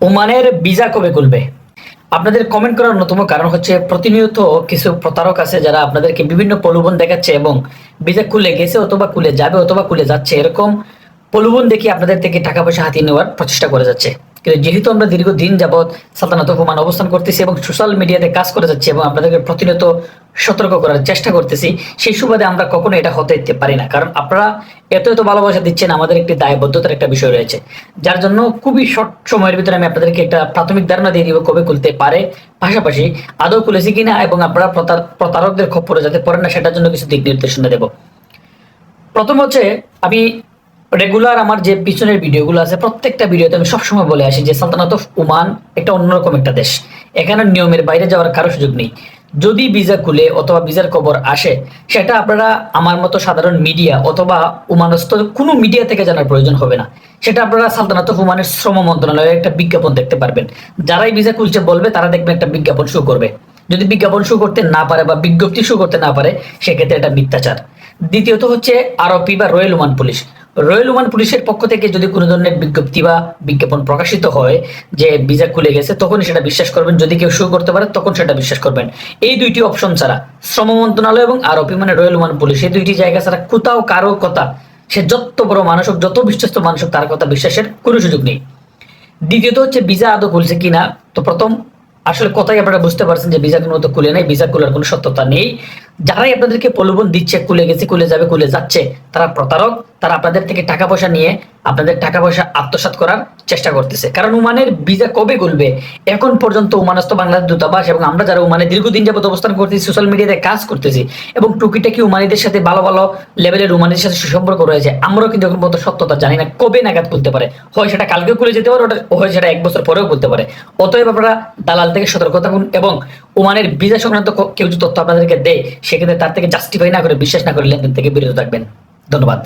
ওমানের ভিসা কবে খুলবে? আপনাদের কমেন্ট করার অন্যতম কারণ হচ্ছে প্রতিনিয়ত কিছু প্রতারক আছে যারা আপনাদেরকে বিভিন্ন প্রলোভন দেখাচ্ছে এবং ভিসা খুলে গেছে অথবা খুলে যাবে অথবা খুলে যাচ্ছে এরকম প্রলোভন দেখিয়ে আপনাদের থেকে টাকা পয়সা হাতিয়ে নেওয়ার প্রচেষ্টা করে যাচ্ছে। কিন্তু যেহেতু আমরা দীর্ঘদিন যাবৎ সালতানাত ওমান অবস্থান করতেছি এবং সোশ্যাল মিডিয়াতে কাজ করে যাচ্ছি এবং আপনাদেরকে প্রতিনিয়ত সতর্ক করার চেষ্টা করতেছি, সেই সুবাদে আমরা কখনো এটা হতে দিতে পারি না। কারণ আপনারা এত ভালোবাসা দিচ্ছেন, আমাদের একটি দায়বদ্ধতার একটা বিষয় রয়েছে, যার জন্য খুবই শর্ট সময়ের ভিতরে আমি আপনাদেরকে একটা প্রাথমিক ধারণা দিয়ে দিব কবে খুলতে পারে, পাশাপাশি আদৌ খুলেছি কিনা এবং আপনারা প্রতারকদের খপ্পরে যাতে পড়েন না সেটার জন্য কিছু দিক নির্দেশনা দেব। প্রথম হচ্ছে, আমি রেগুলার আমার যে পিছনের ভিডিওগুলো আছে প্রত্যেকটা ভিডিওতে আমি সবসময় বলে আসি যে সালতানাত অফ ওমান একটা অন্যরকম একটা দেশ। এখানে নিয়মের বাইরে যাওয়ার কারো সুযোগ নেই। যদি ভিসা খুলে অথবা ভিসার খবর আসে, সেটা আপনারা আমার মতো সাধারণ মিডিয়া অথবা ওমানস্থ কোনো মিডিয়া থেকে জানার প্রয়োজন হবে না। সেটা আপনারা সালতানাত অফ ওমানের শ্রম মন্ত্রণালয়ের একটা বিজ্ঞাপন দেখতে পারবেন। যারাই ভিসা খুলছে বলবে তারা দেখবেন একটা বিজ্ঞাপন শো করবে। যদি বিজ্ঞাপন শো করতে না পারে বা বিজ্ঞপ্তি শো করতে না পারে, সেক্ষেত্রে এটা মিথ্যাচার। দ্বিতীয়ত হচ্ছে আরপি বা royal Oman police. Royal Oman পুলিশের পক্ষ থেকে যদি কোনো ধরনের বিজ্ঞপ্তি বা বিজ্ঞাপন প্রকাশিত হয় যে ভিসা খুলে গেছে, তখনই সেটা বিশ্বাস করবেন। যদি কেউ শো করতে পারে তখন সেটা বিশ্বাস করবেন। এই দুইটি অপশন ছাড়া, শ্রম মন্ত্রণালয় এবং আরপি মানে রয়্যাল ওমান পুলিশ, এই দুইটি জায়গা ছাড়া কোথাও কারো কথা, সে যত বড় মানুষ হোক, যত বিশ্বস্ত মানুষ হোক, তার কথা বিশ্বাসের কোনো সুযোগ নেই। দ্বিতীয়ত হচ্ছে ভিসা আদৌ খুলছে কিনা। তো প্রথম আসলে কথাই আপনারা বুঝতে পারছেন যে ভিসা কোনো তো খুলে নেই, ভিসা খোলার কোনো সত্যতা নেই। যারাই আপনাদেরকে প্রলোভন দিচ্ছে খুলে গেছে, খুলে যাবে, খুলে যাচ্ছে, তারা প্রতারক। তারা আপনাদের থেকে টাকা পয়সা নিয়ে আপনাদের টাকা পয়সা আত্মসাৎ করার চেষ্টা করতেছে। কারণ ওমানের ভিসা কবে খুলবে এখন পর্যন্ত ওমানস্থ বাংলাদেশ দূতাবাস এবং আমরা যারা ওমানে দীর্ঘদিন যাবত অবস্থান করতেছি, সোশ্যাল মিডিয়াতে কাজ করতেছি এবং টুকিটাকি ওমানিদের সাথে ভালো ভালো লেভেলের ওমানিদের সাথে সুসম্পর্ক রয়েছে, আমরাও কিন্তু এখন পর্যন্ত সত্যতা জানি না কবে নাগাদ খুলতে পারে। হয় সেটা কালকে খুলে যেতে পারে, ওটা হয় সেটা 1 বছর পরেও খুলতে পারে। অতএব আপনারা দালাল থেকে সতর্ক থাকুন এবং ওমানের ভিসা সংক্রান্ত কেউ যদি তথ্য আপনাদেরকে দেয়, সেক্ষেত্রে তার থেকে জাস্টিফাই না করে, বিশ্বাস না করে লেনদেন থেকে বিরত থাকবেন। ধন্যবাদ।